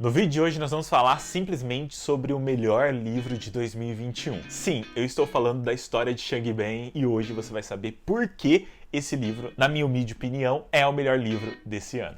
No vídeo de hoje nós vamos falar simplesmente sobre o melhor livro de 2021. Sim, eu estou falando da história de Changban e hoje você vai saber por que esse livro, na minha humilde opinião, é o melhor livro desse ano.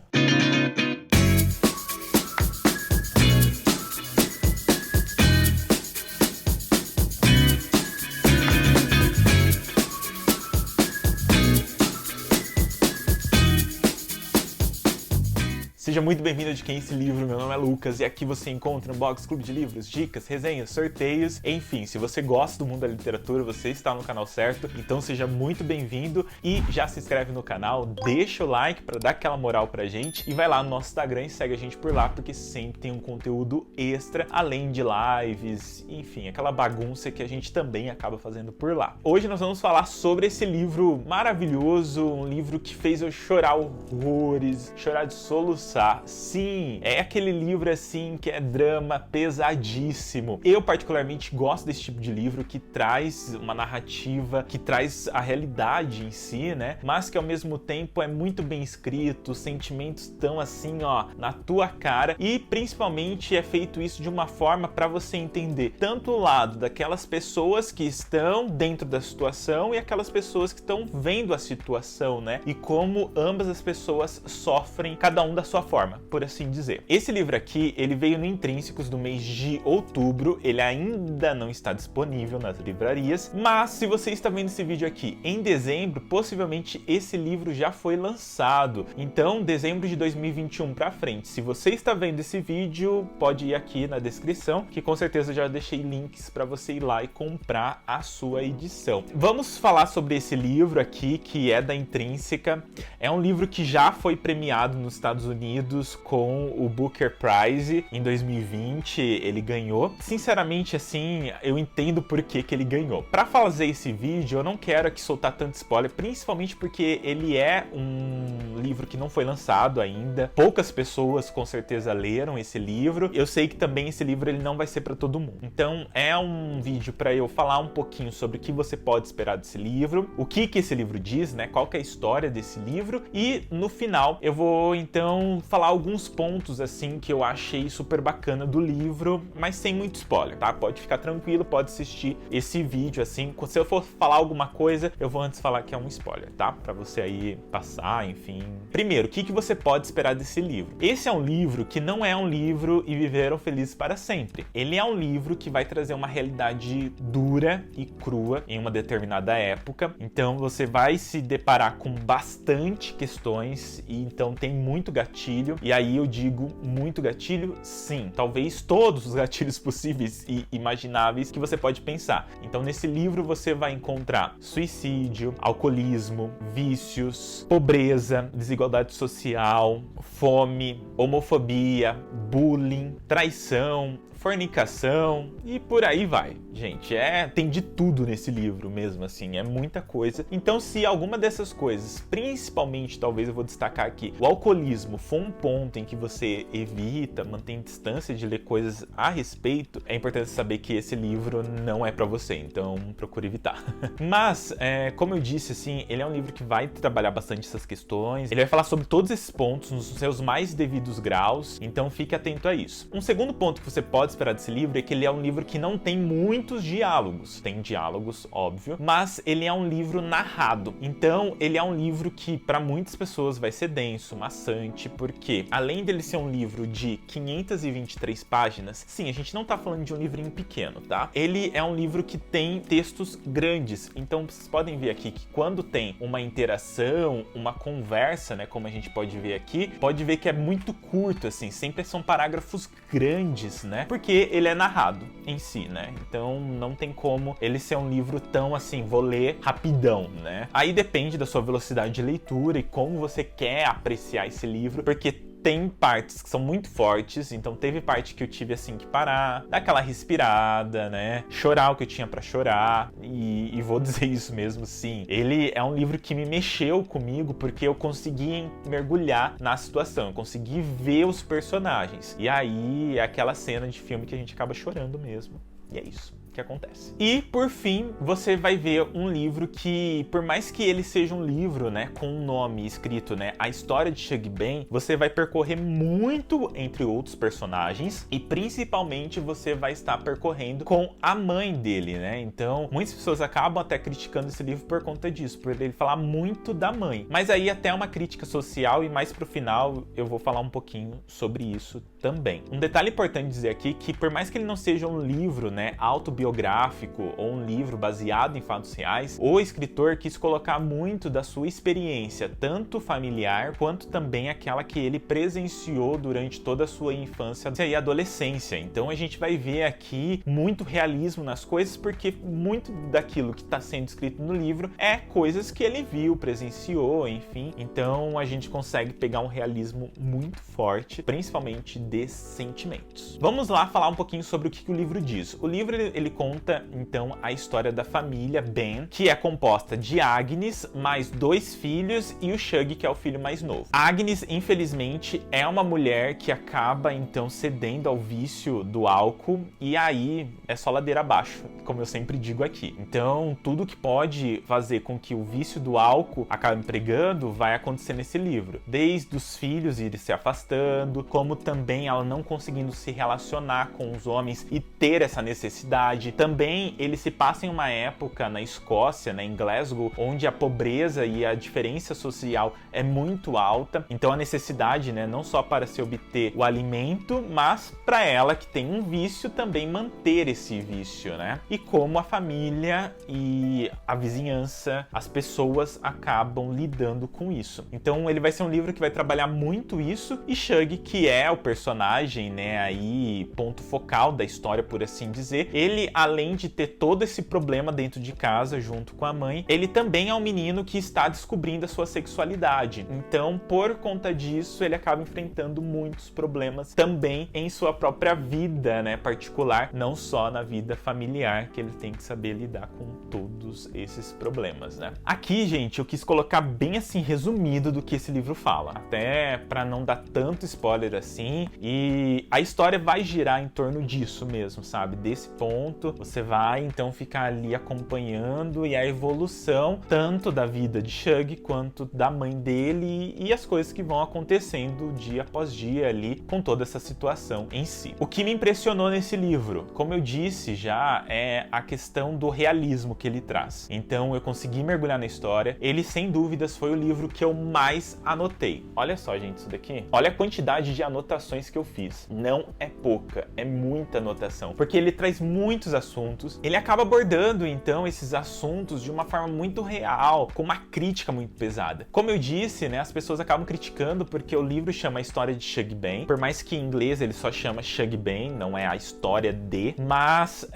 Seja muito bem-vindo de Quem é esse livro, meu nome é Lucas e aqui você encontra um box, clube de livros, dicas, resenhas, sorteios, enfim, se você gosta do mundo da literatura, você está no canal certo, então seja muito bem-vindo e já se inscreve no canal, deixa o like para dar aquela moral pra gente e vai lá no nosso Instagram e segue a gente por lá, porque sempre tem um conteúdo extra, além de lives, enfim, aquela bagunça que a gente também acaba fazendo por lá. Hoje nós vamos falar sobre esse livro maravilhoso, um livro que fez eu chorar horrores, chorar de soluçar. Sim, é aquele livro assim que é drama pesadíssimo. Eu particularmente gosto desse tipo de livro que traz uma narrativa, que traz a realidade em si, né? Mas que ao mesmo tempo é muito bem escrito, os sentimentos estão assim, ó, na tua cara e principalmente é feito isso de uma forma para você entender tanto o lado daquelas pessoas que estão dentro da situação e aquelas pessoas que estão vendo a situação, né? E como ambas as pessoas sofrem, cada um da sua forma, por assim dizer. Esse livro aqui, ele veio no Intrínsecos do mês de outubro, ele ainda não está disponível nas livrarias, mas se você está vendo esse vídeo aqui em dezembro, possivelmente esse livro já foi lançado. Então, dezembro de 2021 para frente, se você está vendo esse vídeo, pode ir aqui na descrição, que com certeza já deixei links para você ir lá e comprar a sua edição. Vamos falar sobre esse livro aqui, que é da Intrínseca. É um livro que já foi premiado nos Estados Unidos com o Booker Prize em 2020, ele ganhou. Sinceramente, assim, eu entendo por que ele ganhou. Para fazer esse vídeo, eu não quero aqui soltar tanto spoiler, principalmente porque ele é um livro que não foi lançado ainda. Poucas pessoas com certeza leram esse livro. Eu sei que também esse livro ele não vai ser para todo mundo. Então, é um vídeo para eu falar um pouquinho sobre o que você pode esperar desse livro, o que esse livro diz, né? Qual que é a história desse livro e no final eu vou então falar alguns pontos assim que eu achei super bacana do livro, mas sem muito spoiler, tá? Pode ficar tranquilo, pode assistir esse vídeo assim. Se eu for falar alguma coisa, eu vou antes falar que é um spoiler, tá? Pra você aí passar, enfim. Primeiro, o que você pode esperar desse livro? Esse é um livro que não é um livro E Viveram Felizes para Sempre. Ele é um livro que vai trazer uma realidade dura e crua em uma determinada época. Então você vai se deparar com bastante questões e então tem muito gatilho. E aí eu digo muito gatilho, sim. Talvez todos os gatilhos possíveis e imagináveis que você pode pensar. Então nesse livro você vai encontrar suicídio, alcoolismo, vícios, pobreza, desigualdade social, fome, homofobia, bullying, traição, fornicação e por aí vai. Gente, tem de tudo nesse livro mesmo, assim, é muita coisa. Então, se alguma dessas coisas, principalmente, talvez eu vou destacar aqui, o alcoolismo for um ponto em que você evita, mantém distância de ler coisas a respeito, é importante saber que esse livro não é pra você, então procure evitar. Mas, como eu disse, assim, ele é um livro que vai trabalhar bastante essas questões, ele vai falar sobre todos esses pontos nos seus mais devidos graus, então fique atento a isso. Um segundo ponto que você pode esperar desse livro é que ele é um livro que não tem muitos diálogos. Tem diálogos, óbvio, mas ele é um livro narrado. Então, ele é um livro que para muitas pessoas vai ser denso, maçante, porque além dele ser um livro de 523 páginas, sim, a gente não tá falando de um livrinho pequeno, tá? Ele é um livro que tem textos grandes. Então, vocês podem ver aqui que quando tem uma interação, uma conversa, né, como a gente pode ver aqui, pode ver que é muito curto, assim, sempre são parágrafos grandes, né? Porque ele é narrado em si, né? Então não tem como ele ser um livro tão assim, vou ler rapidão, né? Aí depende da sua velocidade de leitura e como você quer apreciar esse livro, porque tem partes que são muito fortes, então teve parte que eu tive assim que parar, dar aquela respirada, né? Chorar o que eu tinha pra chorar, e vou dizer isso mesmo, sim. Ele é um livro que me mexeu comigo porque eu consegui mergulhar na situação, eu consegui ver os personagens. E aí é aquela cena de filme que a gente acaba chorando mesmo. E é isso. que acontece. E, por fim, você vai ver um livro que, por mais que ele seja um livro, né, com um nome escrito, né, A História de Shug Ben, você vai percorrer muito entre outros personagens e, principalmente, você vai estar percorrendo com a mãe dele, né? Então, muitas pessoas acabam até criticando esse livro por conta disso, por ele falar muito da mãe. Mas aí até uma crítica social e mais pro final eu vou falar um pouquinho sobre isso também. Um detalhe importante dizer aqui que por mais que ele não seja um livro, né, autobiográfico ou um livro baseado em fatos reais, o escritor quis colocar muito da sua experiência, tanto familiar quanto também aquela que ele presenciou durante toda a sua infância e adolescência. Então a gente vai ver aqui muito realismo nas coisas, porque muito daquilo que está sendo escrito no livro é coisas que ele viu, presenciou, enfim. Então a gente consegue pegar um realismo muito forte, principalmente de sentimentos. Vamos lá falar um pouquinho sobre o que o livro diz. O livro ele conta então a história da família Ben, que é composta de Agnes, mais 2 filhos e o Shug, que é o filho mais novo. Agnes, infelizmente, é uma mulher que acaba então cedendo ao vício do álcool e aí é só ladeira abaixo, como eu sempre digo aqui. Então, tudo que pode fazer com que o vício do álcool acabe empregando vai acontecer nesse livro. Desde os filhos irem se afastando, como também ela não conseguindo se relacionar com os homens e ter essa necessidade. Também ele se passa em uma época na Escócia, né, em Glasgow, onde a pobreza e a diferença social é muito alta. Então a necessidade, né, não só para se obter o alimento, mas para ela que tem um vício também manter esse vício, né? E como a família e a vizinhança, as pessoas acabam lidando com isso. Então ele vai ser um livro que vai trabalhar muito isso, e Shug, que é o personagem, né, aí ponto focal da história, por assim dizer, ele, além de ter todo esse problema dentro de casa junto com a mãe, ele também é um menino que está descobrindo a sua sexualidade. Então, por conta disso, ele acaba enfrentando muitos problemas também em sua própria vida, né, particular, não só na vida familiar, que ele tem que saber lidar com todos esses problemas, né? Aqui, gente, eu quis colocar bem assim resumido do que esse livro fala, até para não dar tanto spoiler assim, e a história vai girar em torno disso mesmo, sabe? Desse ponto, você vai então ficar ali acompanhando e a evolução tanto da vida de Shug quanto da mãe dele e as coisas que vão acontecendo dia após dia ali com toda essa situação em si. O que me impressionou nesse livro, como eu disse já, é a questão do realismo que ele traz. Então eu consegui mergulhar na história. Ele, sem dúvidas, foi o livro que eu mais anotei. Olha só, gente, isso daqui. Olha a quantidade de anotações que eu fiz. Não é pouca, é muita anotação. Porque ele traz muitos assuntos. Ele acaba abordando, então, esses assuntos de uma forma muito real, com uma crítica muito pesada. Como eu disse, né, as pessoas acabam criticando porque o livro chama A História de Shug Ben. Por mais que em inglês ele só chama Shug Ben, não é a história de. Mas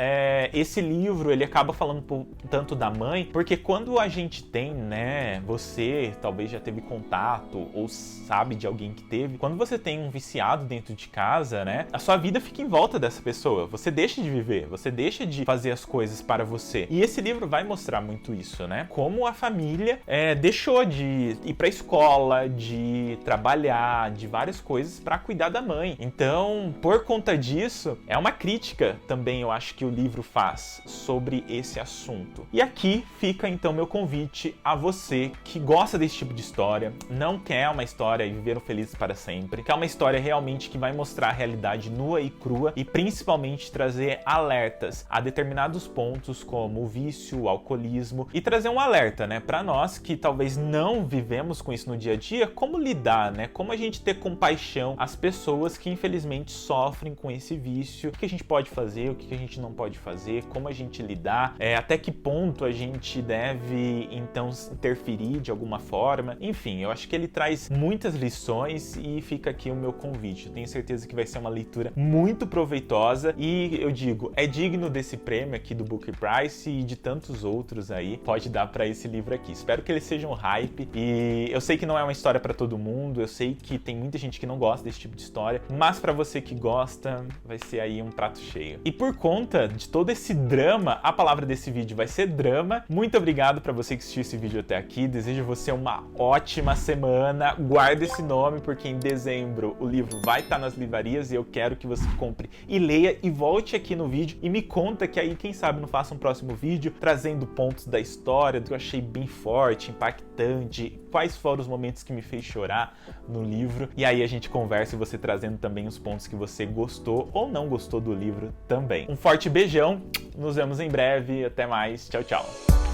esse livro, ele acaba falando tanto da mãe, porque quando a gente tem, né, você talvez já teve contato ou sabe de alguém que teve, quando você tem um viciado dentro de casa, né, a sua vida fica em volta dessa pessoa, você deixa de viver, você deixa de fazer as coisas para você. E esse livro vai mostrar muito isso, né, como a família deixou de ir pra escola, de trabalhar, de várias coisas para cuidar da mãe. Então, por conta disso, é uma crítica também, eu acho que o livro faz sobre esse assunto. E aqui fica então meu convite a você que gosta desse tipo de história, não quer uma história e viveram felizes para sempre, quer uma história realmente que vai mostrar a realidade nua e crua e principalmente trazer alertas a determinados pontos como o vício, o alcoolismo, e trazer um alerta, né, para nós que talvez não vivemos com isso no dia a dia, como lidar, né, como a gente ter compaixão às pessoas que infelizmente sofrem com esse vício, o que a gente pode fazer, o que a gente não pode fazer, como a gente lidar, até que ponto a gente deve então interferir de alguma forma. Enfim, eu acho que ele traz muitas lições e fica aqui o meu convite. Eu tenho certeza que vai ser uma leitura muito proveitosa e eu digo, é digno desse prêmio aqui do Booker Prize e de tantos outros aí, pode dar para esse livro aqui. Espero que ele seja um hype e eu sei que não é uma história para todo mundo, eu sei que tem muita gente que não gosta desse tipo de história, mas para você que gosta, vai ser aí um prato cheio. E por conta de todo esse drama, a palavra desse vídeo vai ser drama. Muito obrigado para você que assistiu esse vídeo até aqui, desejo a você uma ótima semana, guarda esse nome porque em dezembro o livro vai estar nas livrarias e eu quero que você compre e leia e volte aqui no vídeo e me conta que aí, quem sabe, não faça um próximo vídeo trazendo pontos da história, do que eu achei bem forte, impactante, quais foram os momentos que me fez chorar no livro, e aí a gente conversa e você trazendo também os pontos que você gostou ou não gostou do livro também. Um forte beijão, nos vemos em breve, até mais, tchau, tchau!